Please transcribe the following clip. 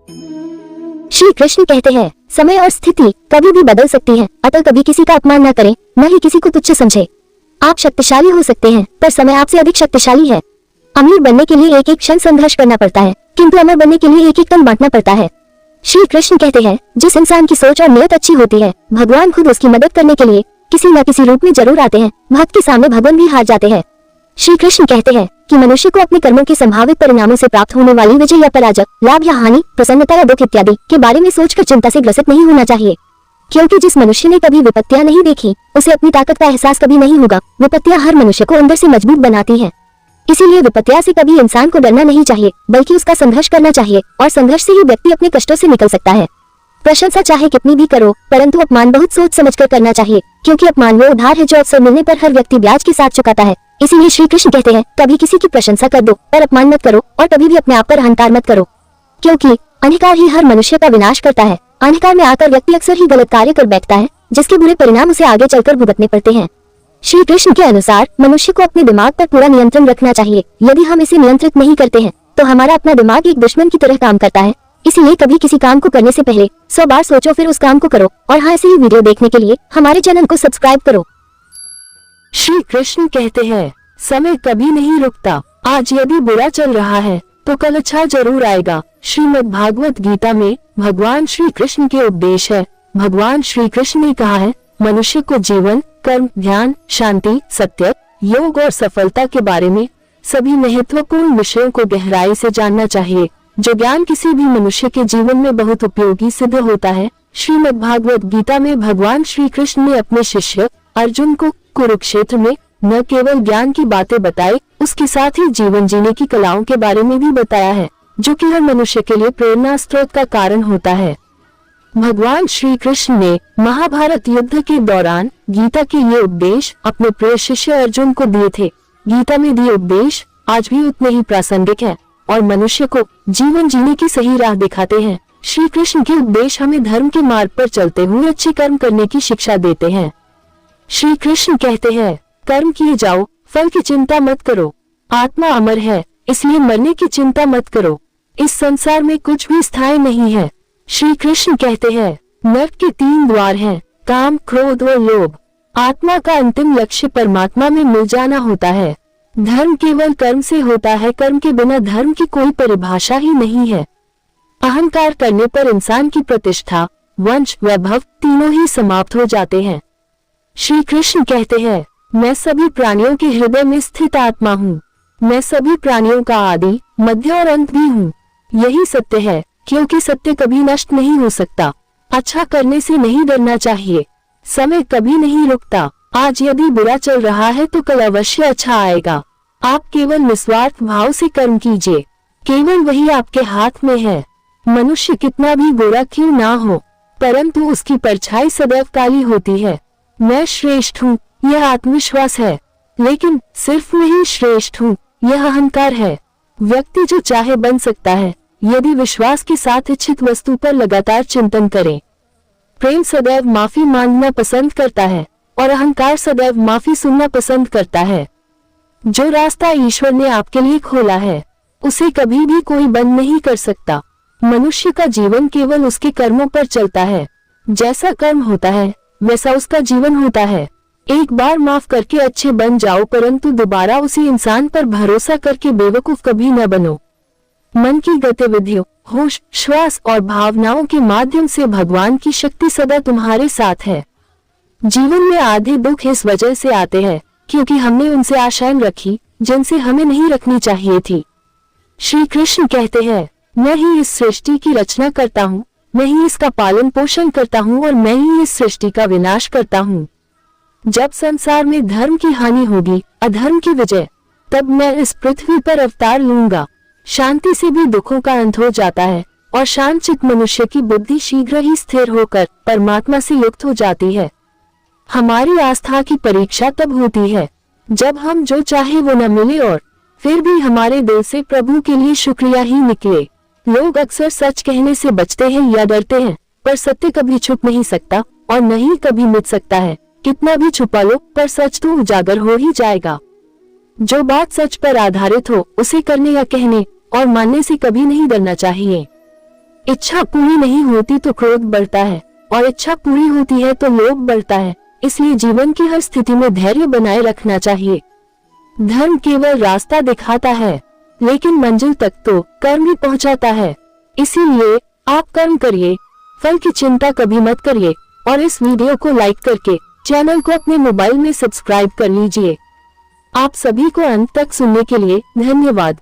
श्री कृष्ण कहते हैं, समय और स्थिति कभी भी बदल सकती है, अतः कभी किसी का अपमान न करें, न ही किसी को तुच्छ समझे। आप शक्तिशाली हो सकते हैं, पर समय आपसे अधिक शक्तिशाली है। अमीर बनने के लिए एक एक क्षण संघर्ष करना पड़ता है, किंतु अमर बनने के लिए एक एक तन बांटना पड़ता है। श्री कृष्ण कहते हैं, जिस इंसान की सोच और नियत अच्छी होती है, भगवान खुद उसकी मदद करने के लिए किसी न किसी रूप में जरूर आते हैं। भक्त के सामने भगवान भी हार जाते हैं। श्री कृष्ण कहते हैं कि मनुष्य को अपने कर्मों के संभावित परिणामों से प्राप्त होने वाली विजय या पराजय, लाभ या हानि, प्रसन्नता या दुख इत्यादि के बारे में सोचकर चिंता से ग्रसित नहीं होना चाहिए, क्योंकि जिस मनुष्य ने कभी विपत्तियां नहीं देखी, उसे अपनी ताकत का एहसास कभी नहीं होगा। विपत्तियां हर मनुष्य को अंदर से मजबूत बनाती हैं। इसीलिए विपत्तियां से कभी इंसान को डरना नहीं चाहिए, बल्कि उसका संघर्ष करना चाहिए, और संघर्ष से ही व्यक्ति अपने कष्टों से निकल सकता है। प्रशंसा चाहे कितनी भी करो, परंतु अपमान बहुत सोच समझकर करना चाहिए, क्योंकि अपमान वो उधार है जो अवसर मिलने पर हर व्यक्ति ब्याज के साथ चुकाता है। इसीलिए श्री कृष्ण कहते हैं, कभी किसी की प्रशंसा कर दो, पर अपमान मत करो, और कभी भी अपने आप पर अहंकार मत करो, क्योंकि अहंकार ही हर मनुष्य का विनाश करता है। अहंकार में आकर व्यक्ति अक्सर ही गलत कार्य कर बैठता है, जिसके बुरे परिणाम उसे आगे चलकर भुगतने पड़ते हैं। श्री कृष्ण के अनुसार मनुष्य को अपने दिमाग पर पूरा नियंत्रण रखना चाहिए। यदि हम इसे नियंत्रित नहीं करते हैं, तो हमारा अपना दिमाग एक दुश्मन की तरह काम करता है। इसीलिए कभी किसी काम को करने से पहले 100 बार सोचो, फिर उस काम को करो। और हाँ, ऐसे ही वीडियो देखने के लिए हमारे चैनल को सब्सक्राइब करो। श्री कृष्ण कहते हैं, समय कभी नहीं रुकता। आज यदि बुरा चल रहा है, तो कल अच्छा जरूर आएगा। श्रीमद् भागवत गीता में भगवान श्री कृष्ण के उपदेश है। भगवान श्री कृष्ण ने कहा है, मनुष्य को जीवन, कर्म, ध्यान, शांति, सत्य, योग और सफलता के बारे में सभी महत्वपूर्ण विषयों को गहराई से जानना चाहिए। जो ज्ञान किसी भी मनुष्य के जीवन में बहुत उपयोगी सिद्ध होता है। श्रीमद् भागवत गीता में भगवान श्री कृष्ण ने अपने शिष्य अर्जुन को कुरुक्षेत्र में न केवल ज्ञान की बातें बताई, उसके साथ ही जीवन जीने की कलाओं के बारे में भी बताया है, जो कि हर मनुष्य के लिए प्रेरणा स्रोत का कारण होता है। भगवान श्री कृष्ण ने महाभारत युद्ध के दौरान गीता के ये उपदेश अपने प्रिय शिष्य अर्जुन को दिए थे। गीता में दिए उपदेश आज भी उतने ही प्रासंगिक है और मनुष्य को जीवन जीने की सही राह दिखाते हैं। श्री कृष्ण के उपदेश हमें धर्म के मार्ग पर चलते हुए अच्छे कर्म करने की शिक्षा देते हैं। श्री कृष्ण कहते हैं, कर्म किए जाओ, फल की चिंता मत करो। आत्मा अमर है, इसलिए मरने की चिंता मत करो। इस संसार में कुछ भी स्थायी नहीं है। श्री कृष्ण कहते हैं, नरक के 3 द्वार हैं, काम, क्रोध और लोभ। आत्मा का अंतिम लक्ष्य परमात्मा में मिल जाना होता है। धर्म केवल कर्म से होता है, कर्म के बिना धर्म की कोई परिभाषा ही नहीं है। अहंकार करने पर इंसान की प्रतिष्ठा, वंश, वैभव तीनों ही समाप्त हो जाते हैं। श्री कृष्ण कहते हैं, मैं सभी प्राणियों के हृदय में स्थित आत्मा हूँ। मैं सभी प्राणियों का आदि, मध्य और अंत भी हूँ। यही सत्य है, क्योंकि सत्य कभी नष्ट नहीं हो सकता। अच्छा करने से नहीं डरना चाहिए। समय कभी नहीं रुकता। आज यदि बुरा चल रहा है, तो कल अवश्य अच्छा आएगा। आप केवल निस्वार्थ भाव से कर्म कीजिए, केवल वही आपके हाथ में है। मनुष्य कितना भी गोरा क्यों ना हो, परंतु उसकी परछाई सदैव काली होती है। मैं श्रेष्ठ हूँ, यह आत्मविश्वास है, लेकिन सिर्फ मैं ही श्रेष्ठ हूँ, यह अहंकार है। व्यक्ति जो चाहे बन सकता है, यदि विश्वास के साथ इच्छित वस्तु पर लगातार चिंतन करे। प्रेम सदैव माफी मांगना पसंद करता है और अहंकार सदैव माफी सुनना पसंद करता है। जो रास्ता ईश्वर ने आपके लिए खोला है, उसे कभी भी कोई बंद नहीं कर सकता। मनुष्य का जीवन केवल उसके कर्मों पर चलता है। जैसा कर्म होता है, वैसा उसका जीवन होता है। एक बार माफ करके अच्छे बन जाओ, परंतु दोबारा उसी इंसान पर भरोसा करके बेवकूफ कभी न बनो। मन की गतिविधियों, होश, श्वास और भावनाओं के माध्यम से भगवान की शक्ति सदा तुम्हारे साथ है। जीवन में आधे दुख इस वजह से आते हैं क्योंकि हमने उनसे आशाएं रखी जिनसे हमें नहीं रखनी चाहिए थी। श्री कृष्ण कहते हैं, मैं ही इस सृष्टि की रचना करता हूँ, मैं ही इसका पालन पोषण करता हूँ और मैं ही इस सृष्टि का विनाश करता हूँ। जब संसार में धर्म की हानि होगी, अधर्म की विजय, तब मैं इस पृथ्वी पर अवतार लूंगा। शांति से भी दुखों का अंत हो जाता है और शांत चित्त मनुष्य की बुद्धि शीघ्र ही स्थिर होकर परमात्मा से युक्त हो जाती है। हमारी आस्था की परीक्षा तब होती है जब हम जो चाहे वो न मिले और फिर भी हमारे दिल से प्रभु के लिए शुक्रिया ही निकले। लोग अक्सर सच कहने से बचते हैं या डरते हैं, पर सत्य कभी छुप नहीं सकता और न ही कभी मिट सकता है। कितना भी छुपा लो, पर सच तो उजागर हो ही जाएगा। जो बात सच पर आधारित हो, उसे करने या कहने और मानने से कभी नहीं डरना चाहिए। इच्छा पूरी नहीं होती तो क्रोध बढ़ता है और इच्छा पूरी होती है तो लोभ बढ़ता है। इसलिए जीवन की हर स्थिति में धैर्य बनाए रखना चाहिए। धर्म केवल रास्ता दिखाता है, लेकिन मंजिल तक तो कर्म ही पहुंचाता है। इसीलिए आप कर्म करिए, फल की चिंता कभी मत करिए और इस वीडियो को लाइक करके चैनल को अपने मोबाइल में सब्सक्राइब कर लीजिए। आप सभी को अंत तक सुनने के लिए धन्यवाद।